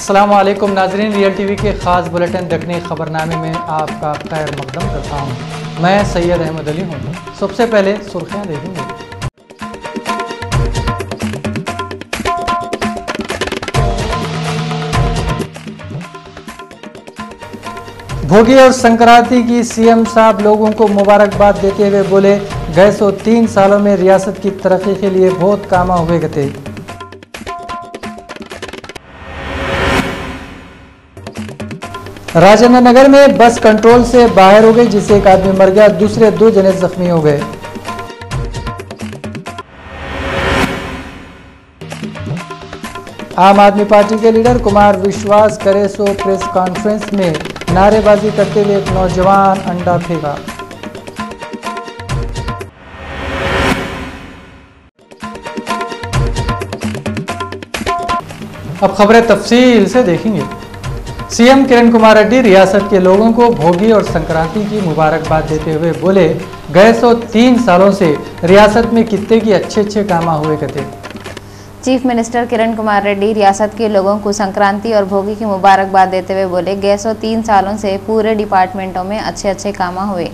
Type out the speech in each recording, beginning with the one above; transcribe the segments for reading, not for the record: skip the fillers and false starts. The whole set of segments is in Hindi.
अस्सलाम वालेकुम नाजरीन, रियल टीवी के ख़ास बुलेटिन दखनी ख़बरनामे में आपका खैर मकदम करता हूँ। मैं सैयद अहमद अली हूँ। सबसे पहले सुर्खियाँ देखेंगे। भोगी और संक्रांति की सीएम साहब लोगों को मुबारकबाद देते हुए बोले, गए 3 सालों में रियासत की तरक्की के लिए बहुत काम हुए गए। राजेंद्र नगर में बस कंट्रोल से बाहर हो गई, जिससे एक आदमी मर गया, दूसरे 2 जने जख्मी हो गए। आम आदमी पार्टी के लीडर कुमार विश्वास करे सो प्रेस कॉन्फ्रेंस में नारेबाजी करते हुए एक नौजवान अंडा फेंका। अब खबरें तफसील से देखेंगे। सीएम किरण कुमार रेड्डी रियासत के लोगों को भोगी और संक्रांति की मुबारकबाद देते हुए बोले, गए 3 सालों से रियासत में कितने की अच्छे काम हुए करते। चीफ मिनिस्टर किरण कुमार रेड्डी रियासत के लोगों को संक्रांति और भोगी की मुबारकबाद देते हुए बोले, गए 3 सालों से पूरे डिपार्टमेंटों में अच्छे काम हुए,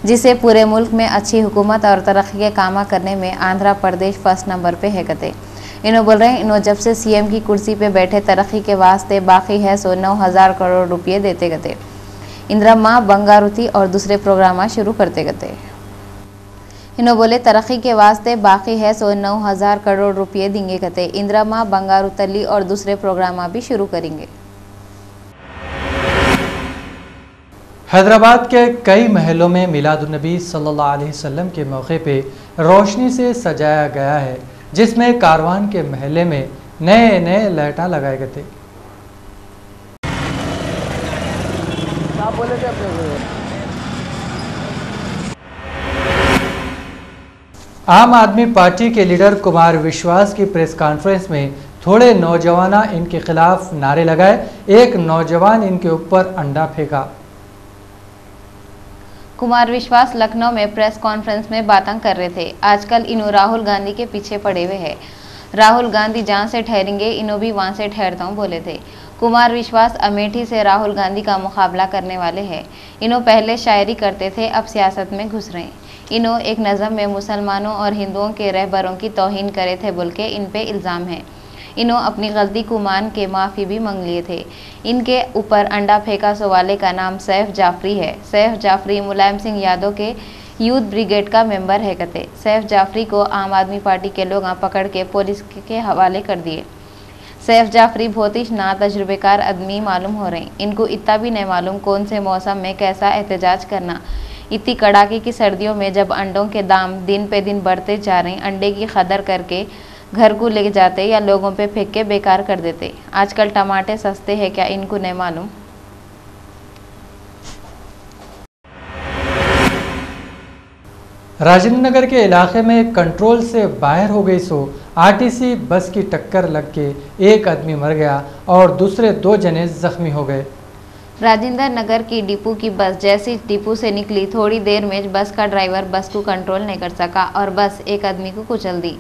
जिससे पूरे मुल्क में अच्छी हुकूमत और तरक्की के काम करने में आंध्र प्रदेश फर्स्ट नंबर पे है कहते। इन्हों बोल रहे हैं, इन्हों जब से सीएम की कुर्सी पे बैठे तरक्की के वास्ते बाकी है 9,000 करोड़ रुपये देते गए। इंदिरा माँ बंगारुती और दूसरे प्रोग्राम शुरू करते गए। इन्हों बोले, तरक्की के वास्ते बाकी है 9,000 करोड़ रुपये देंगे कहते। इंदिरा माँ बंगारुतली और दूसरे प्रोग्राम भी शुरू करेंगे। हैदराबाद के कई महलों में मिलादुन्नबी सल्लल्लाहु अलैहि वसल्लम के मौके पे रोशनी से सजाया गया है, जिसमें कारवान के महले में नए लाइटां लगाए गए थे। आम आदमी पार्टी के लीडर कुमार विश्वास की प्रेस कॉन्फ्रेंस में थोड़े नौजवान इनके खिलाफ नारे लगाए, एक नौजवान इनके ऊपर अंडा फेंका। कुमार विश्वास लखनऊ में प्रेस कॉन्फ्रेंस में बातें कर रहे थे। आजकल इन्हों राहुल गांधी के पीछे पड़े हुए हैं। राहुल गांधी जहां से ठहरेंगे इन्हों भी वहां से ठहरता हूं बोले थे। कुमार विश्वास अमेठी से राहुल गांधी का मुकाबला करने वाले हैं। इन्हों पहले शायरी करते थे, अब सियासत में घुस रहे हैं। इन्हों एक नज़म में मुसलमानों और हिंदुओं के रहबरों की तौहीन करे थे बोल के इन पे इल्ज़ाम है। इन्हों अपनी गलती को मान के माफ़ी भी मांग लिए थे। इनके ऊपर अंडा फेंका वाले का नाम सैफ जाफरी है। सैफ जाफरी मुलायम सिंह यादव के यूथ ब्रिगेड का मेंबर है कहते। सैफ जाफरी को आम आदमी पार्टी के लोग पकड़ के पुलिस के हवाले कर दिए। सैफ जाफरी बहुत ही नातजुर्बेकार आदमी मालूम हो रहे हैं। इनको इतना भी नहीं मालूम कौन से मौसम में कैसा एहतजाज करना। इतनी कड़ाके की सर्दियों में जब अंडों के दाम दिन पे दिन बढ़ते जा रहे हैं, अंडे की कदर करके घर को ले जाते या लोगों पे फेंक के बेकार कर देते। आजकल टमाटे सस्ते हैं क्या इनको नहीं मालूम। राजेंद्र नगर के इलाके में कंट्रोल से बाहर हो गई आरटीसी बस की टक्कर लग के एक आदमी मर गया और दूसरे 2 जने जख्मी हो गए। राजेंद्र नगर की डिपो की बस जैसी डिपो से निकली, थोड़ी देर में बस का ड्राइवर बस को कंट्रोल नहीं कर सका और बस एक आदमी को कुचल दी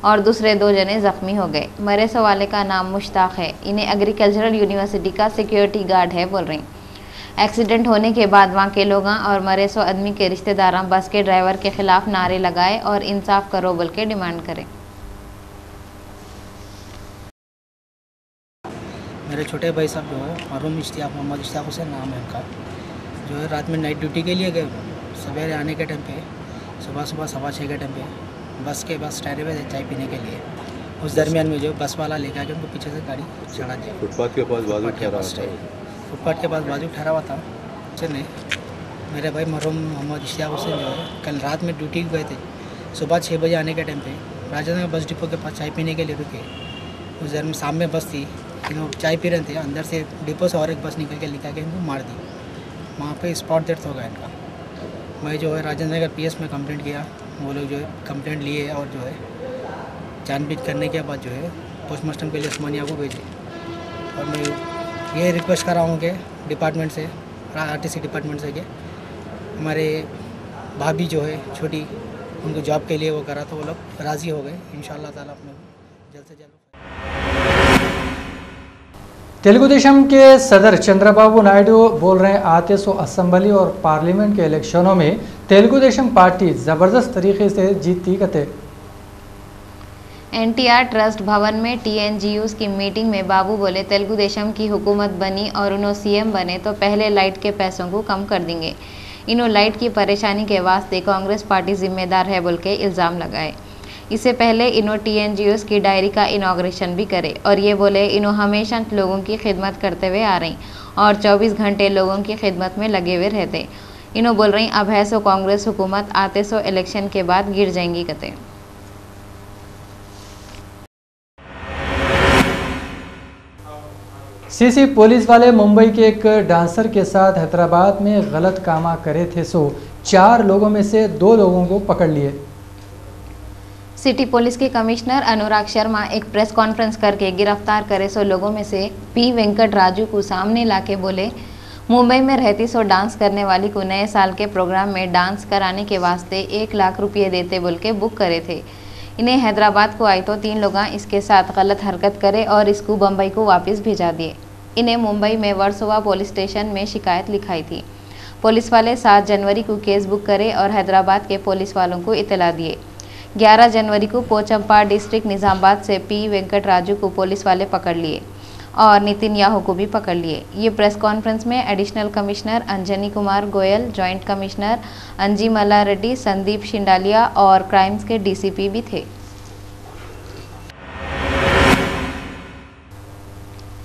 और दूसरे 2 जने जख्मी हो गए। मरे सो वाले का नाम मुश्ताक है। इन्हें एग्रीकल्चरल यूनिवर्सिटी का सिक्योरिटी गार्ड है बोल रहे हैं। एक्सीडेंट होने के बाद वहाँ के लोग और मरे सो आदमी के रिश्तेदार बस के ड्राइवर के खिलाफ नारे लगाए और इंसाफ करो बोल के डिमांड करें। मेरे छोटे भाई साहब जो है मरहूम इश्तियाक मोहम्मद इश्तियाक हुसैन नाम है उनका, जो है रात में नाइट ड्यूटी के लिए गए। सवेरे आने के टाइम पे सुबह 6:15 के टाइम पे बस टायरे पे चाय पीने के लिए, उस दरमियान में जो बस वाला लेकर आके उनको पीछे से गाड़ी चढ़ा दी। फुटपाथ के पास बाजू ठहरा हुआ था। चले मेरे भाई मरहूम मोहम्मद इश्तियाक हुसैन जो है कल रात में ड्यूटी गए थे। सुबह 6 बजे आने के टाइम पे राजेंद्र बस डिपो के पास चाय पीने के लिए रुके। उस दरमियान सामने बस थी, चाय पी रहे थे, अंदर से डिपो से और एक बस निकल के लेकर के इनको मार दी। वहाँ पे स्पॉट डेथ हो गया इनका। मैं जो है राजेंद्र नगर PS में कंप्लेंट किया, वो लोग जो है कंप्लेंट लिए और जो है जानबीन करने के बाद जो है पोस्टमार्टम के लिए उस्मानिया को भेजे। और मैं ये रिक्वेस्ट कर रहा हूँ कि डिपार्टमेंट से, आरटीसी डिपार्टमेंट से, कि हमारे भाभी जो है छोटी, उनको जॉब के लिए वो करा तो वो लोग राज़ी हो गए। इंशाअल्लाह ताला अपने जल्द से जल्द। तेलुगु देशम के सदर चंद्रबाबू नायडू बोल रहे हैं आते सो असेंबली और पार्लियामेंट के इलेक्शनों में तेलुगु देशम पार्टी जबरदस्त तरीके से जीतती कते। एनटीआर ट्रस्ट भवन में टीएनजीयूज की मीटिंग में बाबू बोले तेलुगु देशम की हुकूमत बनी और उन्होंने सीएम बने तो पहले लाइट के पैसों को कम कर देंगे। इन्हों लाइट की परेशानी के वास्ते कांग्रेस पार्टी जिम्मेदार है बोल के इल्ज़ाम लगाए। इससे पहले इन्हों टीएनजीओस की डायरी का इनॉग्रेशन भी करे और ये बोले इन्हों हमेशा लोगों की खिदमत करते हुए आ रही और 24 घंटे लोगों की खिदमत में लगे हुए रहते। इन्हों बोल रही अब है सो कांग्रेस हुकूमत आते सो इलेक्शन के बाद गिर जाएंगी कते। सीसी पुलिस वाले मुंबई के एक डांसर के साथ हैदराबाद में गलत कामा करे थे सो 4 लोगों में से 2 लोगों को पकड़ लिए। सिटी पुलिस के कमिश्नर अनुराग शर्मा एक प्रेस कॉन्फ्रेंस करके गिरफ्तार करे सो लोगों में से पी वेंकट राजू को सामने लाके बोले मुंबई में रहती सो डांस करने वाली को नए साल के प्रोग्राम में डांस कराने के वास्ते 1 लाख रुपये देते बोल के बुक करे थे। इन्हें हैदराबाद को आई तो 3 लोग इसके साथ गलत हरकत करे और इसको बम्बई को वापस भेजा दिए। इन्हें मुंबई में वर्सोवा पुलिस स्टेशन में शिकायत लिखाई थी। पुलिस वाले 7 जनवरी को केस बुक करे और हैदराबाद के पुलिस वालों को इतला दिए। 11 जनवरी को पोचंपा डिस्ट्रिक्ट निजामाबाद से पी वेंकट राजू को पुलिस वाले पकड़ लिए और नितिन याहू को भी पकड़ लिए। ये प्रेस कॉन्फ्रेंस में additional commissioner Anjani Kumar Goyal, joint commissioner अंजी मल्ला रेड्डी, संदीप शिंडालिया और क्राइम्स के डीसीपी भी थे।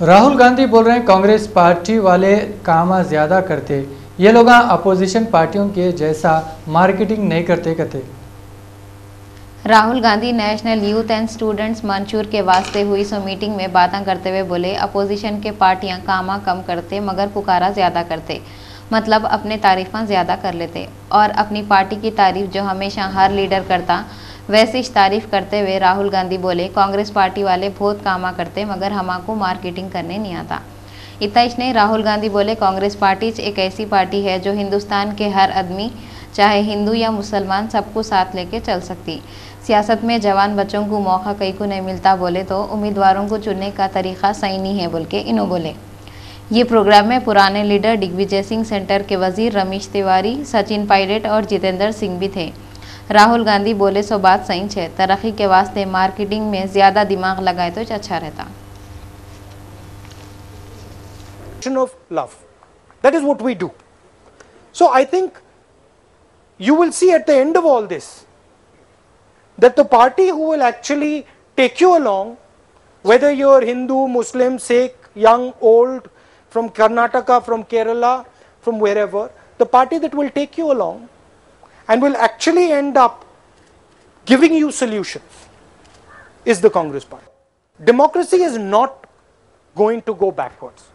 राहुल गांधी बोल रहे हैं कांग्रेस पार्टी वाले कामा ज्यादा करते, ये लोग अपोजिशन पार्टियों के जैसा मार्केटिंग नहीं करते कहते। Rahul Gandhi national youth and students मंशूर के वास्ते हुई सो मीटिंग में बातें करते हुए बोले अपोजिशन के पार्टियां कामा कम करते मगर पुकारा ज़्यादा करते, मतलब अपने तारीफ़ां ज़्यादा कर लेते और अपनी पार्टी की तारीफ जो हमेशा हर लीडर करता वैसी तारीफ करते हुए राहुल गांधी बोले कांग्रेस पार्टी वाले बहुत कामा करते मगर हमाको मार्केटिंग करने नहीं आता। इतना ही नहीं, राहुल गांधी बोले कांग्रेस पार्टी एक ऐसी पार्टी है जो हिंदुस्तान के हर आदमी चाहे हिंदू या मुसलमान सबको साथ लेके चल सकती। सियासत में जवान बच्चों को मौका कहीं को नहीं मिलता बोले तो उम्मीदवारों को चुनने का तरीका सही नहीं है बोल के इन्हों बोले। ये प्रोग्राम में पुराने लीडर दिग्विजय सिंह सेंटर के वजीर रमेश तिवारी, सचिन पायलट और जितेंद्र सिंह भी थे। राहुल गांधी बोले सो बात सही है, तरक्की के वास्ते मार्केटिंग में ज़्यादा दिमाग लगाए तो अच्छा रहता। Of love. That is what we do. So I think you will see at the end of all this that the party who will actually take you along, whether you're Hindu, Muslim, Sikh, young, old, from Karnataka, from Kerala, from wherever, the party that will take you along and will actually end up giving you solutions is the Congress party. Democracy is not going to go backwards.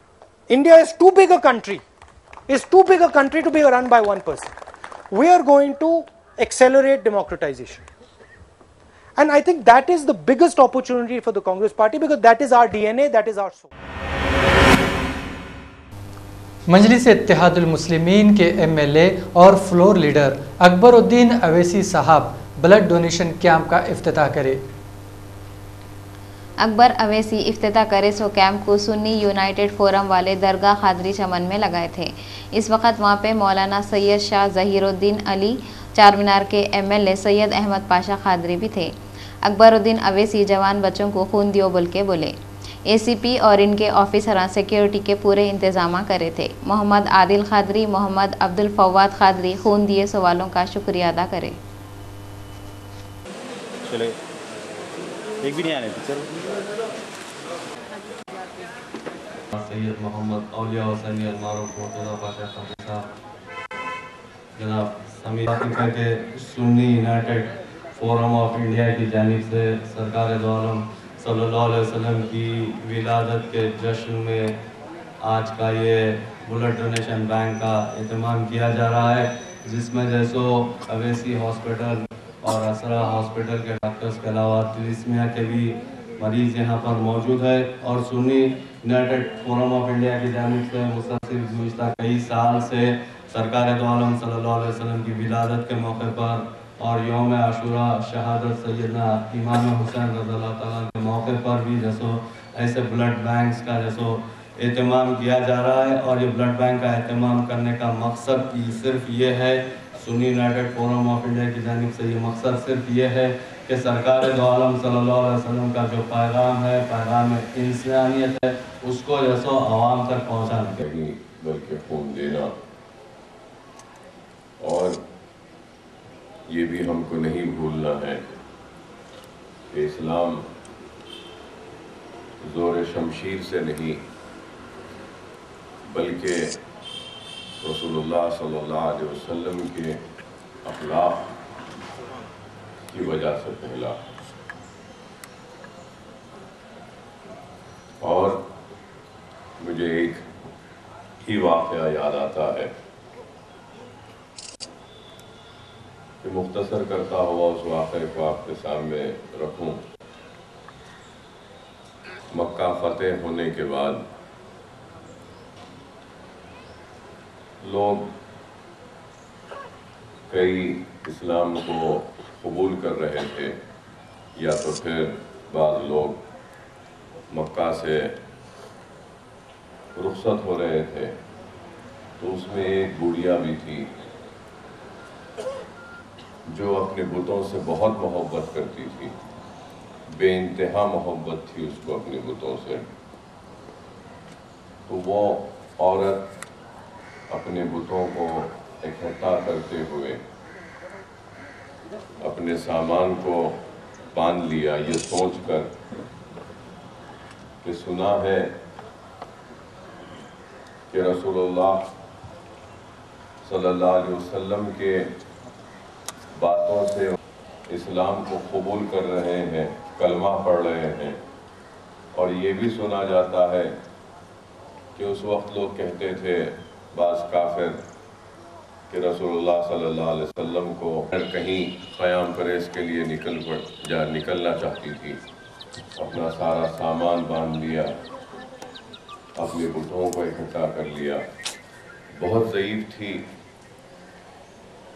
India is too big a country, to be run by one person. We are going to accelerate democratization. And I think that is the biggest opportunity for the Congress party because that is our DNA, that is our soul. मजलिस इत्तेहादुल मुस्लिमीन के एमएलए और फ्लोर लीडर अकबरुद्दीन अवैसी साहब ब्लड डोनेशन कैंप का इफ्तिताह करे। अकबर अवैसी इफ्तिताह करे सो कैंप को सुन्नी यूनाइटेड फोरम वाले दरगाह खादरी चमन में लगाए थे। इस वक्त वहां पे मौलाना सैयद शाह जहीरुद्दीन अली, चारमीनार के एमएलए सैयद अहमद पाशा खादरी भी थे। अकबरुद्दीन अवैसी जवान बच्चों को खून दियो बोल के बोले। एसीपी और इनके ऑफिसर सिक्योरिटी के पूरे इंतजाम करे थे। मोहम्मद आदिल खादरी, मोहम्मद अब्दुल फवाद खादरी खून दिए सवालों का शुक्रिया अदा करे। चले एक भी नहीं आने चलो। सैयद मोहम्मद औलिया हुसैन अलमारूफ मुर्तज़ा पाशा साहब, जनाब समीर के Sunni United forum of India की जानिब से सरकार दो आलम सल्लल्लाहु अलैहि वसल्लम की विलादत के जश्न में आज का ये ब्लड डोनेशन बैंक का एहतमाम किया जा रहा है, जिसमें जैसो अवैसी हॉस्पिटल और असरा हॉस्पिटल के डॉक्टर्स के अलावा तिलिस्मिया के भी मरीज़ यहाँ पर मौजूद है। और Sunni United forum of India की जानिब से मुसलसल गुज़िश्ता कई साल से सरकार दो आलम सल्लल्लाहु अलैहि वसल्लम की विलादत के मौके पर और यौम आशूरा शहादत सैयदना इमाम हुसैन रज़ियल्लाहु तआला के मौके पर भी जैसो ऐसे ब्लड बैंक्स का जैसो एहतमाम किया जा रहा है। और ये ब्लड बैंक का एहतमाम करने का मकसद सिर्फ ये है, Sunni United forum of India की जानिब से ये मकसद सिर्फ ये है कि सरकार दो आलम सल्लल्लाहु अलैहि वसल्लम का जो पैगाम है, पैगाम इंसानियत है, उसको जो सो आवाम तक पहुँचाना नहीं बल्कि खून देना। और ये भी हमको नहीं भूलना है कि इस्लाम ज़ोर शमशीर से नहीं बल्कि रसूलुल्लाह सल्लल्लाहु अलैहि वसल्लम के अखलाक की वजह से फैला। और मुझे एक ही वाक़या याद आता है कि मुख्तसर करता हुआ उस वाक़े को आपके सामने रखूं। मक्का फतेह होने के बाद लोग कई इस्लाम को कबूल कर रहे थे, या तो फिर बाज़ लोग मक्का से रुखसत हो रहे थे। तो उसमें एक बुढ़िया भी थी जो अपने बुतों से बहुत मोहब्बत करती थी, बेइंतहा मोहब्बत थी उसको अपने बुतों से। तो वो औरत अपने बुतों को इकट्ठा करते हुए अपने सामान को बांध लिया, ये सोचकर कि सुना है कि रसूलुल्लाह सल्लल्लाहु अलैहि वसल्लम के बातों से इस्लाम को कबूल कर रहे हैं, कलमा पढ़ रहे हैं। और ये भी सुना जाता है कि उस वक्त लोग कहते थे, बाज़ काफिर, कि रसूलुल्लाह सल्लल्लाहु अलैहि वसल्लम को कहीं क़याम परेज़ के लिए निकलना चाहती थी, अपना सारा सामान बांध लिया, अपने बुतों को इकट्ठा कर लिया। बहुत ज़ईफ़ थी,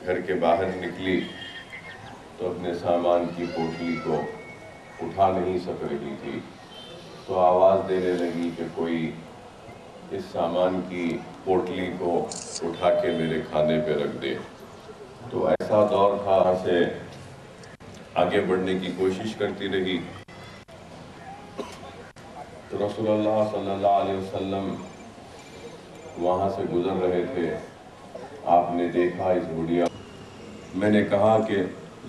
घर के बाहर निकली तो अपने सामान की पोटली को उठा नहीं सक रही थी। तो आवाज़ देने लगी कि कोई इस सामान की पोटली को उठा के मेरे खाने पे रख दे। तो ऐसा दौर था, वहाँ से आगे बढ़ने की कोशिश करती रही। तो रसूलुल्लाह सल्लल्लाहु अलैहि वसल्लम वहाँ से गुजर रहे थे। आपने देखा इस बुढ़िया, मैंने कहा कि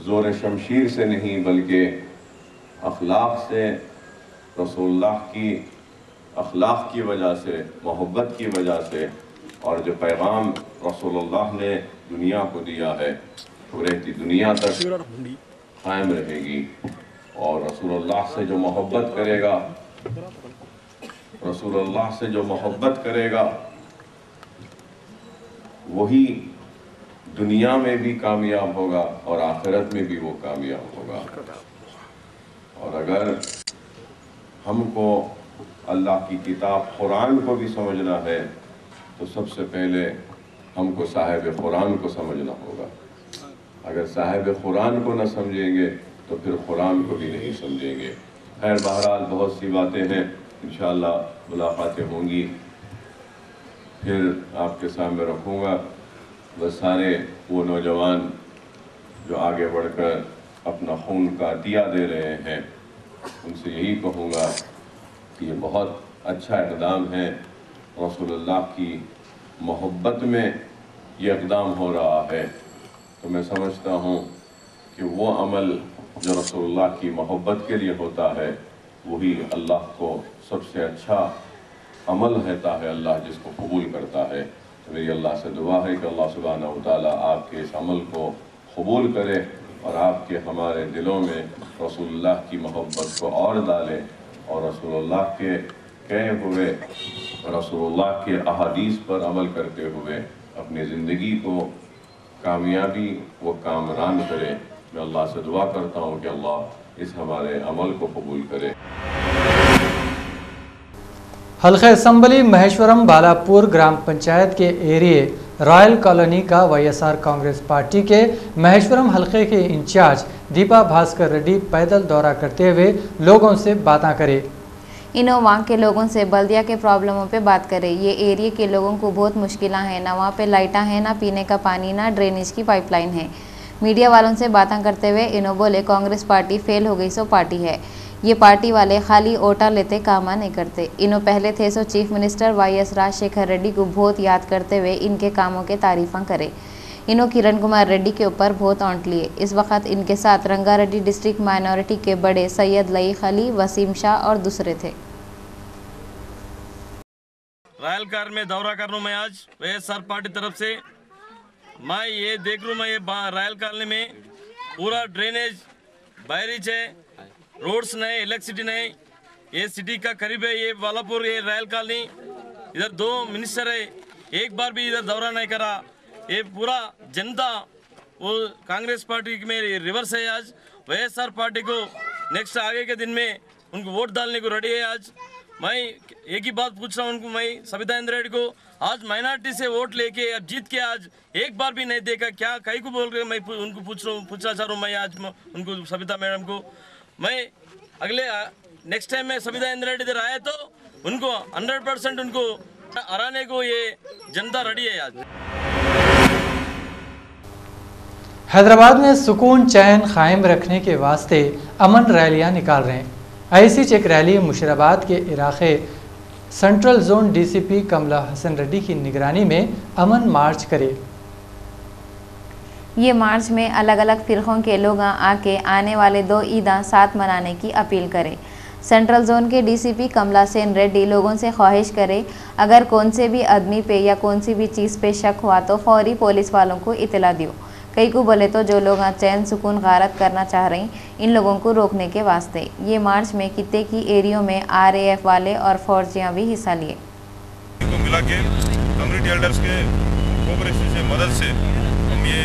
ज़ोर शमशीर से नहीं बल्कि अखलाक से, रसूलुल्लाह की अखलाक की वजह से, मोहब्बत की वजह से, और जो पैगाम रसूलुल्लाह ने दुनिया को दिया है वो रहती दुनिया तक कायम रहेगी। और रसूलुल्लाह से जो मोहब्बत करेगा, रसूलुल्लाह से जो मोहब्बत करेगा वही दुनिया में भी कामयाब होगा और आखिरत में भी वो कामयाब होगा। और अगर हमको अल्लाह की किताब कुरान को भी समझना है तो सबसे पहले हमको साहिब कुरान को समझना होगा। अगर साहिब कुरान को न समझेंगे तो फिर कुरान को भी नहीं समझेंगे। खैर, बहरहाल बहुत सी बातें हैं, इंशाअल्लाह मुलाकातें होंगी, फिर आपके सामने रखूँगा। बस सारे वो नौजवान जो आगे बढ़कर अपना खून का दिया दे रहे हैं, उनसे यही कहूँगा कि ये बहुत अच्छा इक़दाम है। रसूलुल्लाह की मोहब्बत में ये इक़दाम हो रहा है। तो मैं समझता हूँ कि वो अमल जो रसूलुल्लाह की मोहब्बत के लिए होता है वही अल्लाह को सबसे अच्छा अमल रहता है, अल्लाह जिसको कबूल करता है। तो मेरी अल्लाह से दुआ है कि अल्लाह सुब्हानहू व तआला आपके इस अमल को कबूल करे और आपके हमारे दिलों में रसूलुल्लाह की मोहब्बत को और डाले और रसूलुल्लाह के कहे हुए, रसूलुल्लाह के अहादीस पर अमल करते हुए अपनी ज़िंदगी को कामयाबी व कामरान करे। मैं अल्लाह से दुआ करता हूँ कि अल्लाह इस हमारे अमल को कबूल करे। हल्का असम्बली महेश्वरम बालापुर ग्राम पंचायत के एरिए रॉयल कॉलोनी का वाईएसआर कांग्रेस पार्टी के महेश्वरम हल्के के इंचार्ज दीपा भास्कर रेड्डी पैदल दौरा करते हुए लोगों से बातें करे। इन्हों वहाँ के लोगों से बल्दिया के प्रॉब्लमों पे बात करें। ये एरिया के लोगों को बहुत मुश्किलें हैं, ना वहाँ पे लाइटा हैं, ना पीने का पानी, ना ड्रेनेज की पाइपलाइन है। मीडिया वालों से बातें करते हुए इन्हों बोले कांग्रेस पार्टी फेल हो गई सो पार्टी है। ये पार्टी वाले खाली ओटा लेते कामा नहीं करते। इन्हों पहले थे so chief minister YS Rajashekhar Reddy को बहुत याद करते हुए इनके कामों के तारीफा करे। इन्हों किरण कुमार रेड्डी के ऊपर बहुत औंट लिए। इस वक्त इनके साथ रंगारेड्डी डिस्ट्रिक्ट माइनॉरिटी के बड़े सैयद लईक अली, वसीम शाह और दूसरे थे। रायल कार में दौरा कर रहा हूँ मैं आज YSR पार्टी तरफ से। मैं ये देख रहा हूँ, मैं ये रायल कॉलोनी में पूरा ड्रेनेज बैरिज है, रोड्स नहीं, इलेक्ट्रिसिटी नहीं। ये सिटी का करीब है, ये वालापुर, ये रायल कॉलोनी। इधर 2 मिनिस्टर है, एक बार भी इधर दौरा नहीं करा। ये पूरा जनता वो कांग्रेस पार्टी में रिवर्स है। आज YSR पार्टी को नेक्स्ट आगे के दिन में उनको वोट डालने को रेडी है। आज मैं एक ही बात पूछ रहा हूँ उनको, मैं सविता इंद्र रेड्डी को आज माइनॉरिटी से वोट लेके अब जीत के आज एक बार भी नहीं देखा, क्या कहीं को बोल रहे, मैं उनको पूछना चाह रहा हूँ। मैं आज उनको सविता मैडम को मैं अगले नेक्स्ट टाइम में सविता इंद्र रेड्डी इधर आए तो उनको 100% उनको हराने को ये जनता रेडी है। आज हैदराबाद में सुकून चैन कायम रखने के वास्ते अमन रैलियां निकाल रहे हैं। ऐसी एक रैली मुशीराबाद के इलाके सेंट्रल जोन DCP कमला हसन रेड्डी की निगरानी में अमन मार्च करे। ये मार्च में अलग अलग फिरकों के लोग आके आने वाले 2 ईदा साथ मनाने की अपील करें। सेंट्रल जोन के DCP कमला हसन रेड्डी लोगों से ख्वाहिश करे, अगर कौन से भी आदमी पे या कौन सी भी चीज़ पे शक हुआ तो फौरी पुलिस वालों को इतला दियो। कई को बोले तो जो लोग चैन सुकून गारत करना चाह रहे हैं, इन लोगों को रोकने के वास्ते ये मार्च में कितने की एरियो में RAF वाले और फौजियाँ भी हिस्सा लिए। मिला के कम्युनिटी एल्डर्स के कोऑपरेशन से मदद से हम ये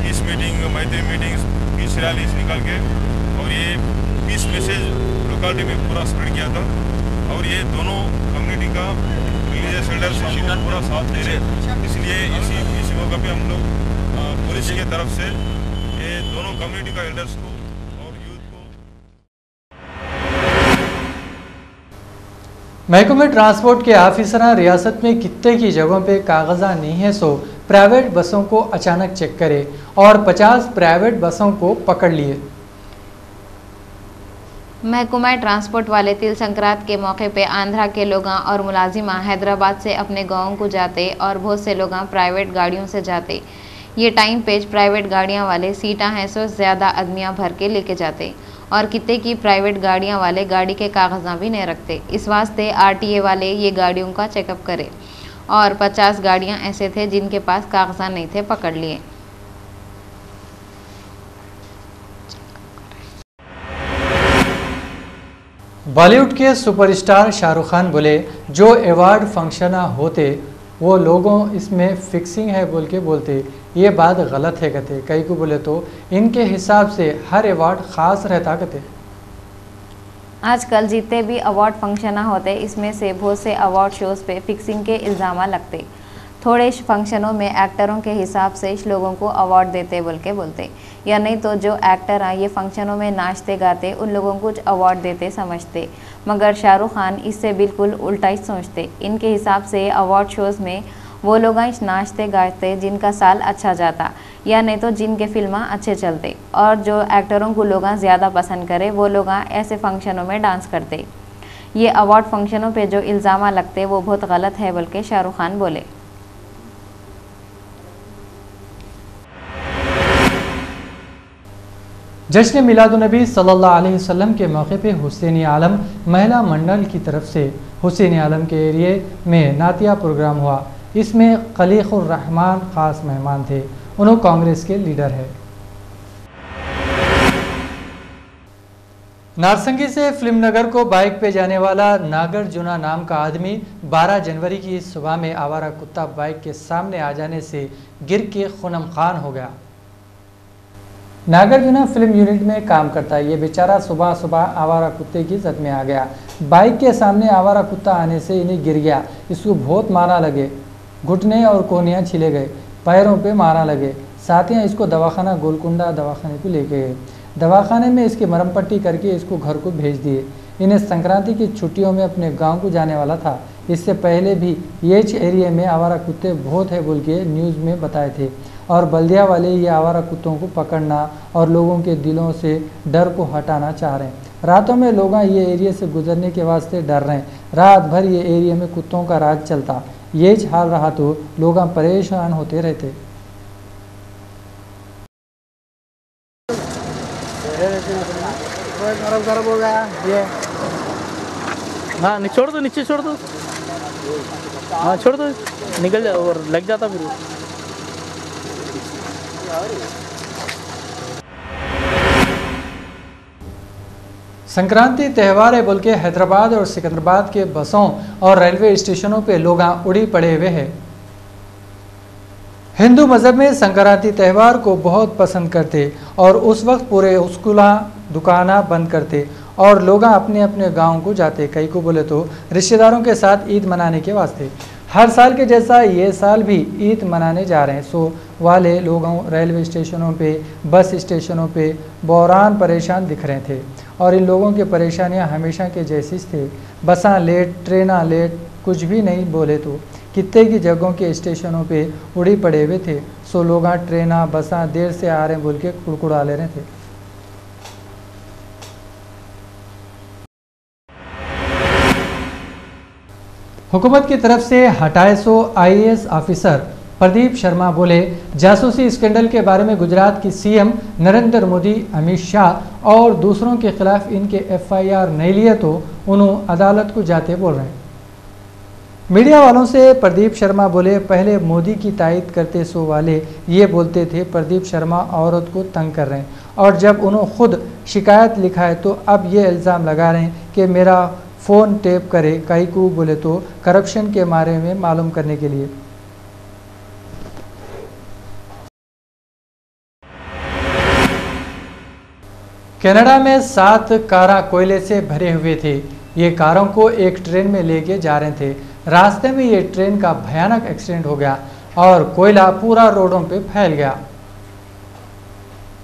पीस मीटिंग, मैत्री मीटिंग्स, पीस रैलीज निकाल के और ये पीस मैसेज लोकेलिटी में पूरा स्प्रेड किया था। और ये दोनों कम्युनिटी का रिलीजियस एल्डर्स हमको पूरा साथ दे रहे, इसलिए इसी मौके पे हम लोग पुलिस की तरफ से ये दोनों कम्युनिटी का एल्डर्स को और यूथ को। महकमे ट्रांसपोर्ट के ऑफिसर रियासत में कितने की जगहों पे कागजा नहीं है सो प्राइवेट बसों को अचानक चेक करे और 50 प्राइवेट बसों को पकड़ लिए। महकमा ट्रांसपोर्ट वाले तिल संक्रांत के मौके पे आंध्रा के लोग और मुलाजिमा हैदराबाद से अपने गाँव को जाते और बहुत से लोग प्राइवेट गाड़ियों से जाते। ये टाइम पेज प्राइवेट गाड़ियाँ वाले सीटा हैं सो ज़्यादा आदमियाँ भर के लेके जाते और कितने की प्राइवेट गाड़ियाँ वाले गाड़ी के कागज़ा भी नहीं रखते। इस वास्ते RTA वाले ये गाड़ियों का चेकअप करे और 50 गाड़ियाँ ऐसे थे जिनके पास कागज़ा नहीं थे, पकड़ लिए। बॉलीवुड के सुपरस्टार शाहरुख खान बोले जो अवार्ड फंक्शन होते वो लोगों इसमें फिक्सिंग है बोल के बोलते, ये बात गलत है कहते। कई को बोले तो इनके हिसाब से हर अवार्ड ख़ास रहता कहते। आजकल जितने भी अवार्ड फंक्शन होते इसमें से बहुत से अवार्ड शोज़ पे फिक्सिंग के इल्ज़ाम लगते। थोड़े फंक्शनों में एक्टरों के हिसाब से इस लोगों को अवार्ड देते बोल के बोलते, या नहीं तो जो एक्टर हैं ये फंक्शनों में नाचते गाते उन लोगों को कुछ अवार्ड देते समझते। मगर शाहरुख खान इससे बिल्कुल उल्टा ही सोचते। इनके हिसाब से अवार्ड शोज़ में वो लोग नाचते गाते जिनका साल अच्छा जाता, या नहीं तो जिनके फिल्म अच्छे चलते, और जो एक्टरों को लोग ज़्यादा पसंद करे वो लोग ऐसे फंक्शनों में डांस करते। ये अवार्ड फंक्शनों पे जो इल्ज़ाम लगते वो बहुत गलत है बोल के शाहरुख खान बोले। जश्न मिलादुन्नबी सल्लल्लाहु अलैहि वसल्लम के मौके पे हुसैनी आलम महिला मंडल की तरफ से हुसैनी आलम के एरिए में नातिया प्रोग्राम हुआ। इसमें खलीकुर रहमान खास मेहमान थे। उन्होंने कांग्रेस के लीडर है। नारसंगी से फिल्म नगर को बाइक पे जाने वाला नागार्जुना नाम का आदमी 12 जनवरी की सुबह में आवारा कुत्ता बाइक के सामने आ जाने से गिर के खुनम खान हो गया। नागार्जुना फिल्म यूनिट में काम करता है। ये बेचारा सुबह सुबह आवारा कुत्ते की जद में आ गया। बाइक के सामने आवारा कुत्ता आने से इन्हें गिर गया। इसको बहुत मारा लगे, घुटने और कोहनियाँ छिले गए, पैरों पे मारा लगे। साथियाँ इसको दवाखाना गोलकुंडा दवाखाने को लेके गए। दवाखाने में इसकी मरहम पट्टी करके इसको घर को भेज दिए। इन्हें संक्रांति की छुट्टियों में अपने गांव को जाने वाला था। इससे पहले भी ये एरिया में आवारा कुत्ते बहुत है बोल के न्यूज़ में बताए थे और बल्दिया वाले ये आवारा कुत्तों को पकड़ना और लोगों के दिलों से डर को हटाना चाह रहे हैं। रातों में लोग ये एरिया से गुजरने के वास्ते डर रहे हैं। रात भर ये एरिया में कुत्तों का राज चलता, ये हाल रहा तो लोग परेशान होते रहते। हाँ छोड़ दो, नीचे छोड़ दो, हाँ छोड़ दो, निकल जाओ और लग जाता फिर। संक्रांति त्यौहार है बोल के हैदराबाद और सिकंदराबाद के बसों और रेलवे स्टेशनों पे लोग उड़ी पड़े हुए हैं। हिंदू मज़हब में संक्रांति त्यौहार को बहुत पसंद करते और उस वक्त पूरे स्कूल दुकाना बंद करते और लोग अपने अपने गांव को जाते। कई को बोले तो रिश्तेदारों के साथ ईद मनाने के वास्ते। हर साल के जैसा ये साल भी ईद मनाने जा रहे हैं। सो वाले लोगों रेलवे स्टेशनों पे, बस स्टेशनों पे बहरान परेशान दिख रहे थे और इन लोगों की परेशानियां हमेशा के जैसी थे। बसां लेट, ट्रेना लेट, कुछ भी नहीं बोले तो कितने की जगहों के स्टेशनों पे उड़ी पड़े हुए थे। सो लोग ट्रेना बसां देर से आ रहे हैं बोल के कुड़कुड़ा ले रहे थे। हुकूमत की तरफ से हटाए सो IAS ऑफिसर प्रदीप शर्मा बोले, जासूसी स्कैंडल के बारे में गुजरात की CM नरेंद्र मोदी, अमित शाह और दूसरों के खिलाफ इनके FIR नहीं लिए तो उन्होंने अदालत को जाते बोल रहे हैं। मीडिया वालों से प्रदीप शर्मा बोले, पहले मोदी की तायद करते सो वाले ये बोलते थे प्रदीप शर्मा औरत को तंग कर रहे हैं और जब उन्होंने खुद शिकायत लिखा है तो अब ये इल्ज़ाम लगा रहे हैं कि मेरा फ़ोन टेप करे। कई को बोले तो करप्शन के बारे में मालूम करने के लिए। कनाडा में 7 कारें कोयले से भरे हुए थे। ये कारों को एक ट्रेन में लेके जा रहे थे। रास्ते में ये ट्रेन का भयानक एक्सीडेंट हो गया और कोयला पूरा रोडों पे फैल गया।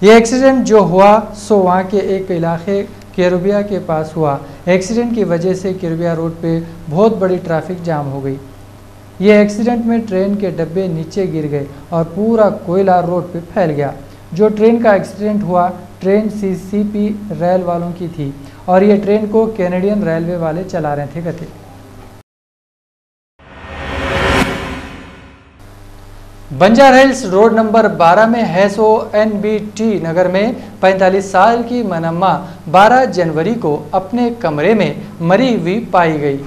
ये एक्सीडेंट जो हुआ सो वहाँ के एक इलाके केरुबिया के पास हुआ। एक्सीडेंट की वजह से केरुबिया रोड पे बहुत बड़ी ट्रैफिक जाम हो गई। ये एक्सीडेंट में ट्रेन के डब्बे नीचे गिर गए और पूरा कोयला रोड पे फैल गया। जो ट्रेन का एक्सीडेंट हुआ ट्रेन CCP रेल वालों की थी और ये ट्रेन को कैनेडियन रेलवे वाले चला रहे थे कहते। बंजारा हिल्स रोड नंबर 12 में हैसो NBT नगर में 45 साल की मनम्मा 12 जनवरी को अपने कमरे में मरी हुई पाई गई।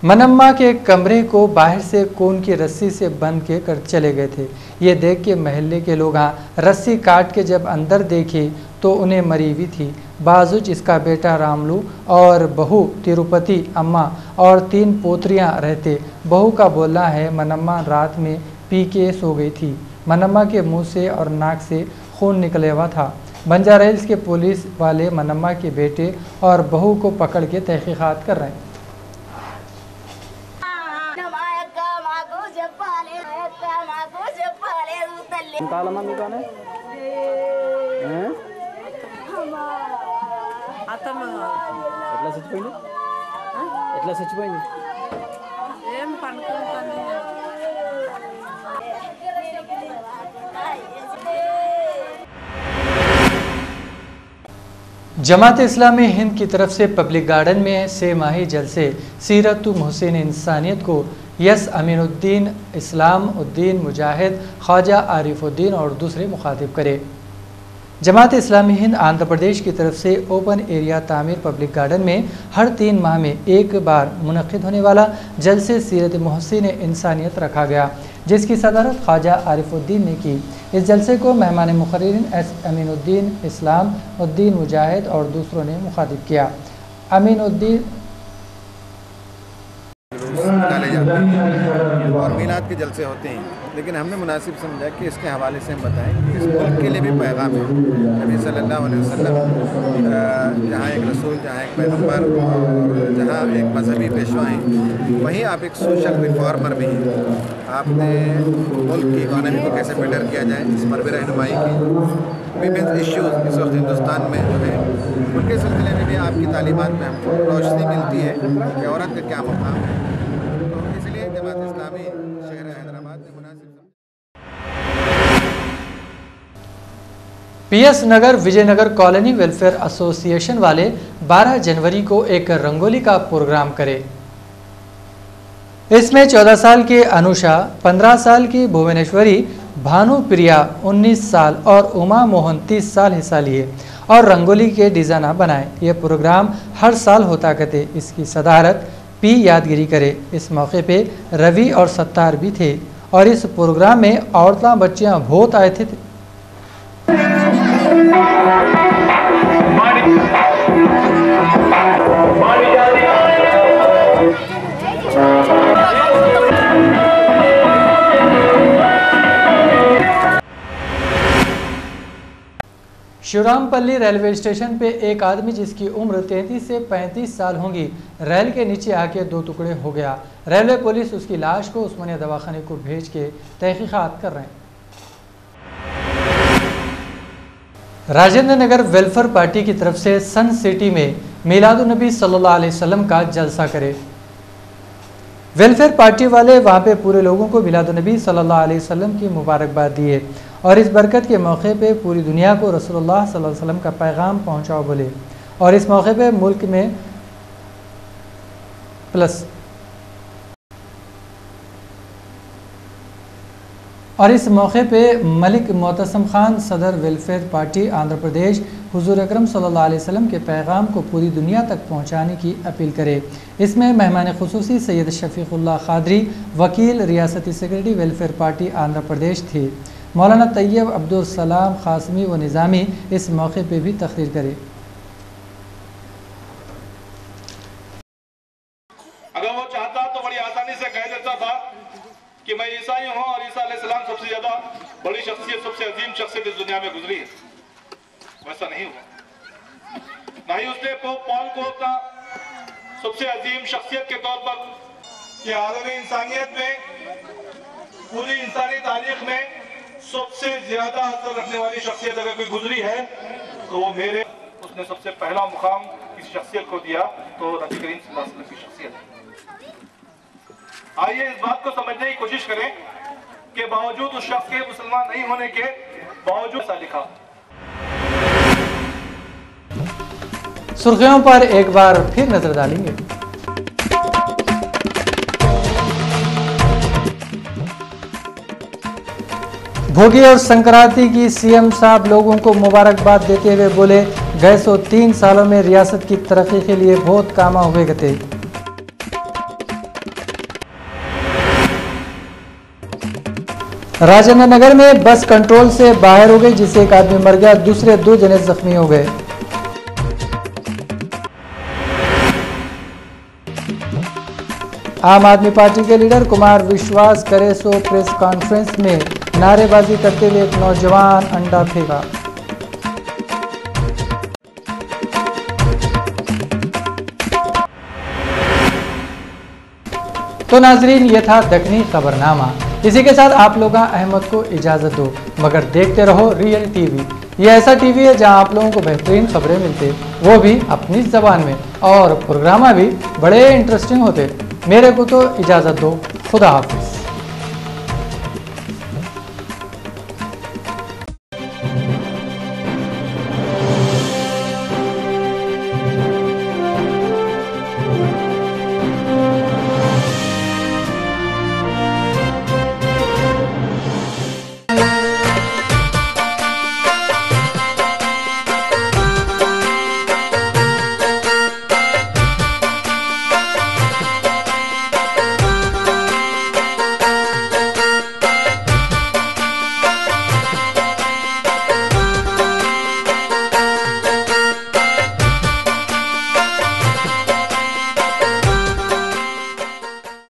मनम्मा के कमरे को बाहर से कोन की रस्सी से बंद के कर चले गए थे। ये देख के महल्ले के लोग रस्सी काट के जब अंदर देखे तो उन्हें मरी हुई थी। बाजुच इसका बेटा रामलू और बहू तिरुपति अम्मा और 3 पोतरियां रहते। बहू का बोलना है मनम्मा रात में पी के सो गई थी। मनम्मा के मुंह से और नाक से खून निकले हुआ था। बंजारा हिल्स के पुलिस वाले मनम्मा के बेटे और बहू को पकड़ के तहकीकात कर रहे हैं। ఎట్లా చచ్చిపోయింది ఏం పనుకుంటుంది जमात इस्लामी हिंद की तरफ से पब्लिक गार्डन में 6 माही जलसे सीरत मोहसिन इंसानियत को यस अमीनुद्दीन, इस्लाम उद्दीन मुजाहिद, ख्वाजा आरिफुद्दीन और दूसरे मुखातिब करे। जमात इस्लामी हिंद आंध्र प्रदेश की तरफ से ओपन एरिया तामीर पब्लिक गार्डन में हर 3 माह में एक बार मुनक़िद होने वाला जलसे सीरत मोहसिन इंसानियत रखा गया, जिसकी सदारत ख्वाजा आरिफुद्दीन ने की। इस जलसे को मेहमान मुक़र्रिरीन एस अमीनुद्दीन, इस्लाम उद्दीन मुजाहिद और दूसरों ने मुखातिब किया। अमीनुद्दीन निकाले जाते हैं और मीलाद के जलसे होते हैं, लेकिन हमने मुनासिब समझा कि इसके हवाले से हम बताएं कि इस मुल्क के लिए भी पैगाम है। नबी सल्लल्लाहु अलैहि वसल्लम जहाँ एक रसूल, जहाँ एक पैगम्बर और जहाँ एक मजहबी पेशवा हैं, वहीं आप एक सोशल रिफॉर्मर भी हैं। आपने मुल्क की इकॉनमी को कैसे बेटर किया जाए, इस पर भी रहनुमाई की। वीमेंस इश्यूज़ इस वक्त हिंदुस्तान में जो है उनके सिलसिले में भी आपकी तालीमात में हमको रोशनी मिलती है कि औरत का क्या मुकाम है। तो इसलिए जमात इस्लामी शहर हैदराबाद में मुनासिब PS नगर विजयनगर कॉलोनी वेलफेयर एसोसिएशन वाले 12 जनवरी को एक रंगोली का प्रोग्राम करे। इसमें 14 साल की अनुषा, 15 साल की भुवनेश्वरी, भानुप्रिया 19 साल और उमा मोहन 30 साल हिस्सा लिए और रंगोली के डिज़ाइन बनाए। ये प्रोग्राम हर साल होता करते। इसकी सदारत P यादगिरी करे। इस मौके पे रवि और सत्तार भी थे और इस प्रोग्राम में औरतें बच्चियां बहुत आए थे। शिवरामपल्ली रेलवे स्टेशन पे एक आदमी जिसकी उम्र 33 से 35 साल होगी रेल के नीचे आके 2 टुकड़े हो गया। रेलवे पुलिस उसकी लाश को उस्मानिया दवाखाने को भेज के तहकीकात कर रहे हैं। राजेंद्र नगर वेलफेयर पार्टी की तरफ से सन सिटी में मिलादुन्नबी सल्लल्लाहु अलैहि वसल्लम का जलसा करे। वेलफेयर पार्टी वाले वहाँ पे पूरे लोगों को मिलादुन्नबी सल्लल्लाहु अलैहि वसल्लम की मुबारकबाद दिए और इस बरकत के मौके पे पूरी दुनिया को रसूलुल्लाह सल्लल्लाहु अलैहि वसल्लम का पैगाम पहुँचाओ बोले। और इस मौके पे मुल्क में इस मौके पे मलिक मोतसम खान सदर वेलफेयर पार्टी आंध्र प्रदेश हुजूर अकरम सल्लल्लाहु अलैहि वसल्लम के पैगाम को पूरी दुनिया तक पहुंचाने की अपील करे। इसमें मेहमान खुसूसी सैयद शफीकुल्लाह खादरी, वकील रियासती secretary welfare party Andhra Pradesh थे। मौलाना तैयब अब्दुल सलाम खासमी व निज़ामी इस मौके पे भी तकरीर करे। अगर वो चाहता तो बड़ी आसानी से कह देता था कि मैं ईसाई हूँ और ईसा अलैहिस्सलाम सबसे ज्यादा बड़ी शख्सियत, सबसे अजीम शख्सियत इस दुनिया में गुजरी है। वैसा नहीं हुआ। ना ही उसने पॉल को अपना सबसे अजीम शख्सियत के तौर पर कि आलमी इंसानियत में पूरी इंसानी तारीख में सबसे ज्यादा असर रखने वाली शख्सियत अगर कोई गुजरी है तो वो मेरे, उसने सबसे पहला मुकाम किसी शख्सियत को दिया तो नबी करीम सल्लल्लाहु अलैहि वसल्लम की शख्सियत है। आइए इस बात को समझने की कोशिश करें कि बावजूद उस शख्स के मुसलमान नहीं होने के बावजूद ऐसा लिखा। सुर्खियों पर एक बार फिर नजर डालेंगे। भोगी और संक्रांति की सीएम साहब लोगों को मुबारकबाद देते हुए बोले, गए 3 सालों में रियासत की तरक्की के लिए बहुत काम हुए गए। राजेंद्र नगर में बस कंट्रोल से बाहर हो गई जिससे एक आदमी मर गया, दूसरे 2 जने जख्मी हो गए। आम आदमी पार्टी के लीडर कुमार विश्वास करे सो प्रेस कॉन्फ्रेंस में नारेबाजी करते हुए एक नौजवान अंडा फेंका। तो नाजरीन, ये था दखनी खबरनामा। इसी के साथ आप लोग अहमद को इजाज़त दो, मगर देखते रहो रियल टीवी। ये ऐसा टीवी है जहां आप लोगों को बेहतरीन खबरें मिलते, वो भी अपनी ज़बान में, और प्रोग्राम भी बड़े इंटरेस्टिंग होते। मेरे को तो इजाज़त दो। खुदा हाफिज।